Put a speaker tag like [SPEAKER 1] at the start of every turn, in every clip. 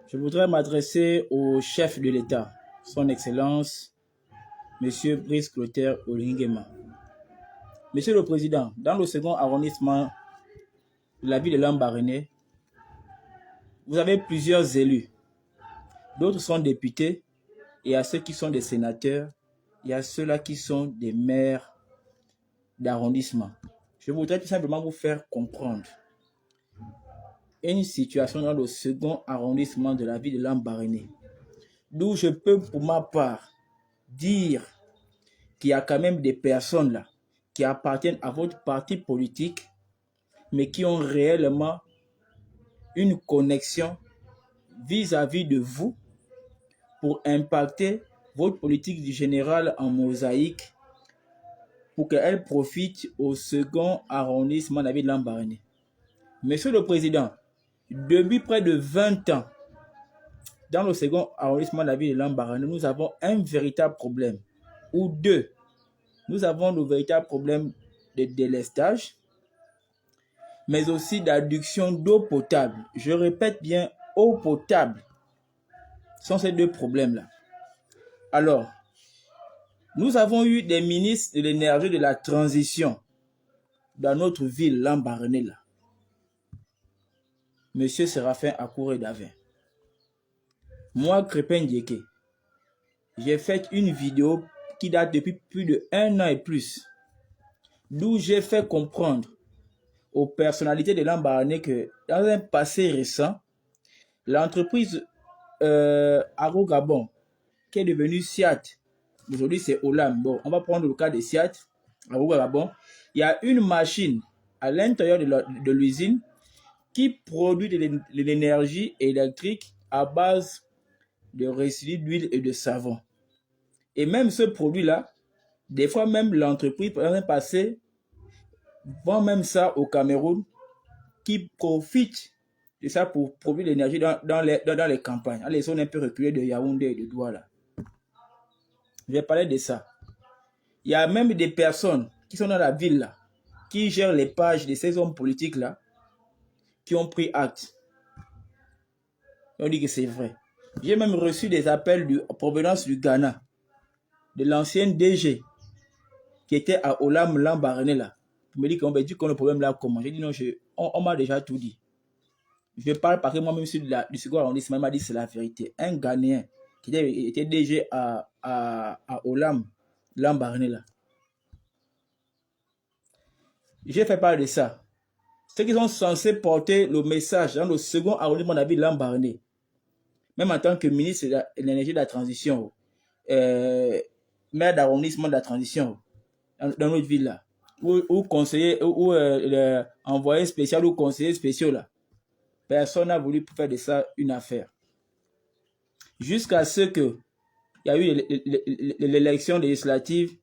[SPEAKER 1] Je voudrais m'adresser au chef de l'État, son Excellence, Monsieur Brice Clotaire Olinguema. Monsieur le Président, dans le second arrondissement de la ville de Lambaréné, vous avez plusieurs élus. D'autres sont députés, et il y a ceux qui sont des sénateurs, il y a ceux-là qui sont des maires d'arrondissement. Je voudrais tout simplement vous faire comprendre une situation dans le second arrondissement de la ville de Lambaréné, d'où je peux pour ma part dire qu'il y a quand même des personnes là qui appartiennent à votre parti politique, mais qui ont réellement une connexion vis-à-vis de vous pour impacter votre politique du général en mosaïque pour qu'elle profite au second arrondissement de la ville de Lambaréné. Monsieur le Président, depuis près de 20 ans, dans le second arrondissement de la ville de Lambaréné, nous avons un véritable problème, ou deux. Nous avons le véritable problème de délestage, mais aussi d'adduction d'eau potable. Je répète bien, eau potable. Ce sont ces deux problèmes-là. Alors, nous avons eu des ministres de l'énergie de la transition dans notre ville, Lambaréné, là. Monsieur Séraphin Akouré Davin. Moi, Crépin Diéké, j'ai fait une vidéo qui date depuis plus de 1 an et plus, d'où j'ai fait comprendre aux personnalités de Lambaréné que dans un passé récent, l'entreprise Aro Gabon, qui est devenue SIAT, aujourd'hui c'est Olam. Bon, on va prendre le cas de SIAT, Aro Gabon. Il y a une machine à l'intérieur de l'usine qui produit de l'énergie électrique à base de résidus d'huile et de savon. Et même ce produit-là, des fois même l'entreprise, dans un passé, vend même ça au Cameroun, qui profite de ça pour produire l'énergie dans les campagnes, dans les zones un peu reculées de Yaoundé et de Douala. Je vais parler de ça. Il y a même des personnes qui sont dans la ville là, qui gèrent les pages de ces hommes politiques là, qui ont pris acte. On dit que c'est vrai. J'ai même reçu des appels en provenance du Ghana, de l'ancienne DG, qui était à Olam Lambaréné là. Il me dit qu'on va dire qu'on a le problème là comment. J'ai dit non, on m'a déjà tout dit. Je parle parce que moi-même du second arrondissement, il m'a dit c'est la vérité. Un Ghanéen qui était DG à Olam Lambaréné là. J'ai fait part de ça. Ceux qui sont censés porter le message dans le second arrondissement de la ville de Lambaréné, même en tant que ministre de l'énergie de la transition, maire d'arrondissement de la transition, dans notre ville là, ou conseiller, ou envoyé spécial ou conseiller spécial là, personne n'a voulu faire de ça une affaire. Jusqu'à ce que il y a eu l'élection législative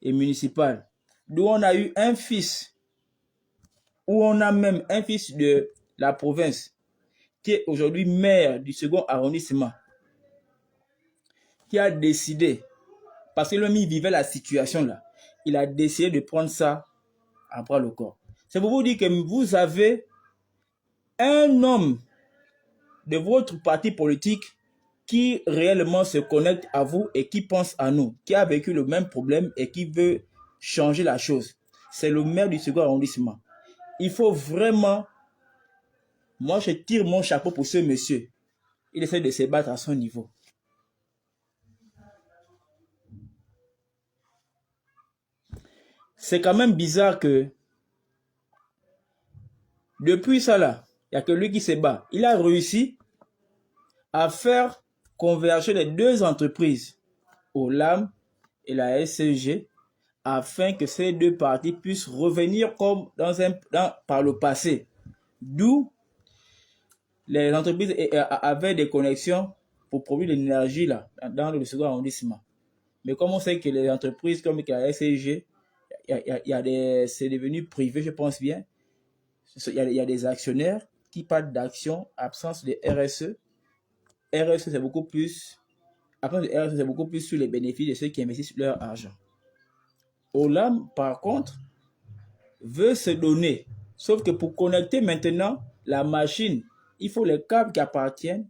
[SPEAKER 1] et municipale, d'où on a eu un fils, où on a même un fils de la province, qui est aujourd'hui maire du second arrondissement, qui a décidé, parce que lui vivait la situation là, il a décidé de prendre ça à bras le corps. C'est pour vous dire que vous avez un homme de votre parti politique qui réellement se connecte à vous et qui pense à nous, qui a vécu le même problème et qui veut changer la chose. C'est le maire du second arrondissement. Il faut vraiment... Moi, je tire mon chapeau pour ce monsieur. Il essaie de se battre à son niveau. C'est quand même bizarre que depuis ça là, il n'y a que lui qui se bat. Il a réussi à faire converger les deux entreprises, Olam et la SCG, afin que ces deux parties puissent revenir comme par le passé. D'où les entreprises avaient des connexions pour produire de l'énergie là, dans le second arrondissement. Mais comme on sait que les entreprises comme la SCG, c'est devenu privé, je pense bien. Il y a des actionnaires qui parlent d'action, absence de RSE. RSE, c'est beaucoup plus... Absence de RSE, c'est beaucoup plus sur les bénéfices de ceux qui investissent leur argent. Olam, par contre, veut se donner. Sauf que pour connecter maintenant la machine il faut les câbles qui appartiennent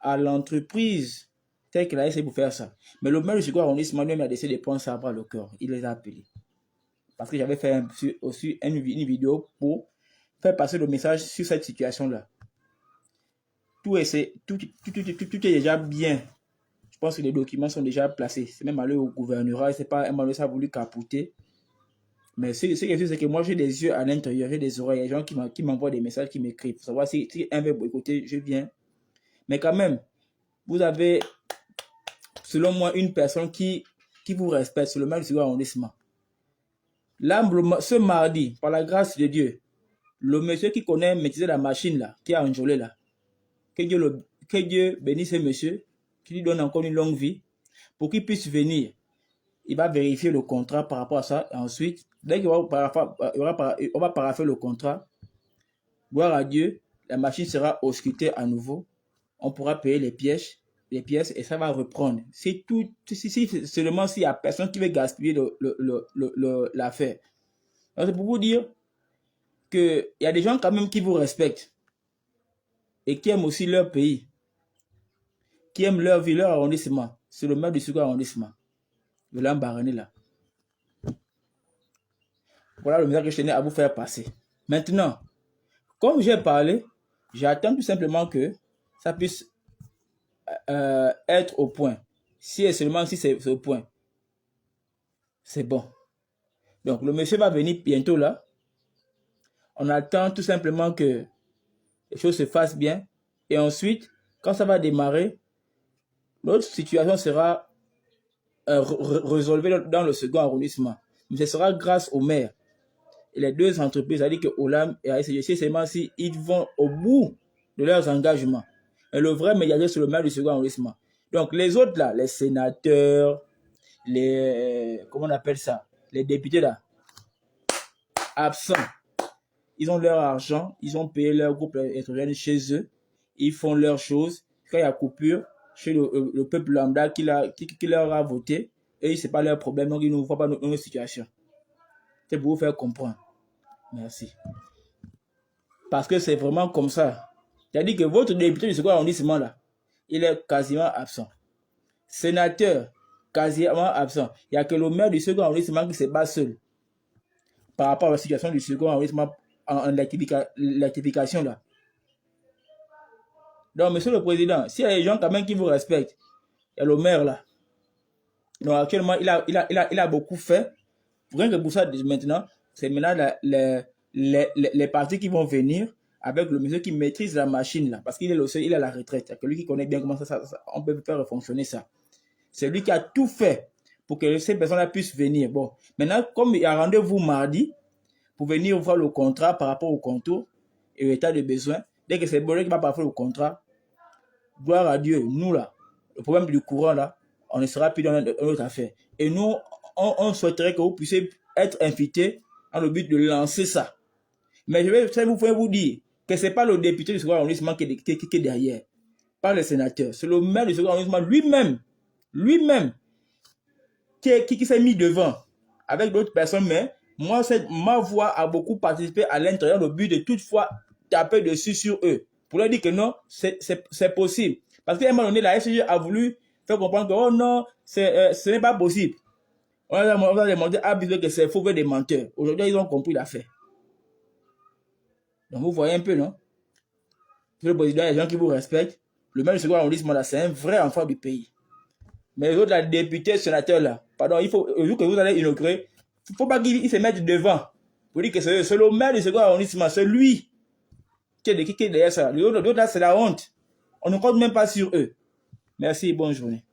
[SPEAKER 1] à l'entreprise telle qu'elle a essayé pour faire ça. Mais le maire du second arrondissement lui-même a décidé de prendre ça à bras le corps. Il les a appelés. Parce que j'avais fait aussi une vidéo pour faire passer le message sur cette situation-là. Tout est déjà bien. Je pense que les documents sont déjà placés. C'est même allé au gouvernorat. C'est pas un malheur, ça a voulu capoter. Mais ce qui est sûr, c'est que moi, j'ai des yeux à l'intérieur, j'ai des oreilles. Il y a des gens qui m'envoient des messages, qui m'écrivent. Pour savoir si un veut boycotter, je viens. Mais quand même, vous avez, selon moi, une personne qui vous respecte, c'est le maire du second arrondissement. Là, ce mardi, par la grâce de Dieu, le monsieur qui connaît maîtriser la machine là, qui a enjolé là, que Dieu bénisse ce monsieur, qui lui donne encore une longue vie, pour qu'il puisse venir. Il va vérifier le contrat par rapport à ça. Et ensuite, dès qu'on va paraffer le contrat, gloire à Dieu, la machine sera auscultée à nouveau. On pourra payer les pièces et ça va reprendre. C'est seulement s'il n'y a personne qui veut gaspiller l'affaire. C'est pour vous dire qu'il y a des gens quand même qui vous respectent et qui aiment aussi leur pays, qui aiment leur vie, leur arrondissement. C'est le maire du second arrondissement, de l'Ambaréné là. Voilà le message que je tenais à vous faire passer. Maintenant, comme j'ai parlé, j'attends tout simplement que ça puisse être au point. Si et seulement si c'est au point, c'est bon. Donc, le monsieur va venir bientôt là. On attend tout simplement que les choses se fassent bien. Et ensuite, quand ça va démarrer, notre situation sera résolvée dans le second arrondissement. Mais ce sera grâce au maire. Et les deux entreprises, c'est-à-dire que Olam et ASGC, seulement si ils vont au bout de leurs engagements. Et le vrai médiateur, c'est le maire du second arrondissement. Donc, les autres là, les sénateurs, comment on appelle ça, les députés là, absents. Ils ont leur argent, ils ont payé leur groupe électrogène chez eux, ils font leurs choses. Quand il y a coupure, chez le peuple lambda qui leur a voté, et ce n'est pas leur problème, donc ils ne voient pas notre situation. C'est pour vous faire comprendre. Merci. Parce que c'est vraiment comme ça. C'est-à-dire que votre député du second arrondissement là, il est quasiment absent. Sénateur, quasiment absent. Il n'y a que le maire du second arrondissement qui se bat seul par rapport à la situation du second arrondissement en l'actification là. Donc, monsieur le président, s'il y a des gens quand même qui vous respectent, il y a le maire là. Donc, actuellement, il a beaucoup fait. Rien que pour ça, maintenant, c'est maintenant les partis qui vont venir avec le monsieur qui maîtrise la machine là. Parce qu'il est le seul, il a la retraite. C'est lui qui connaît bien comment on peut faire fonctionner ça. C'est lui qui a tout fait pour que ces personnes-là puissent venir. Bon, maintenant, comme il y a rendez-vous mardi, pour venir voir le contrat par rapport au contour et l'état de besoin, dès que c'est bon, qui va pas faire le contrat, gloire à Dieu, nous là, le problème du courant là, on ne sera plus dans notre affaire. Et nous, on souhaiterait que vous puissiez être invités dans le but de lancer ça. Mais je vais vous dire que ce n'est pas le député du second arrondissement qui est derrière, pas le sénateur. C'est le maire du second arrondissement lui-même, qui s'est mis devant avec d'autres personnes, mais moi, ma voix a beaucoup participé à l'intérieur, le but de toutefois taper dessus sur eux. Pour leur dire que non, c'est possible. Parce qu'à un moment donné, la SG a voulu faire comprendre que oh non, ce n'est pas possible. On va demander à Bisou que c'est faux, des menteurs. Aujourd'hui, ils ont compris l'affaire. Donc, vous voyez un peu, non? Le président, il y a des gens qui vous respectent. Le maire du second arrondissement, là, c'est un vrai enfant du pays. Mais les autres, la députée, sénateur, là, pardon, il faut, vu que vous allez inaugurer, il ne faut pas qu'il se mette devant. Vous dites que c'est le maire du second arrondissement, c'est lui qui est derrière ça. L'autre, là, c'est la honte. On ne compte même pas sur eux. Merci et bonne journée.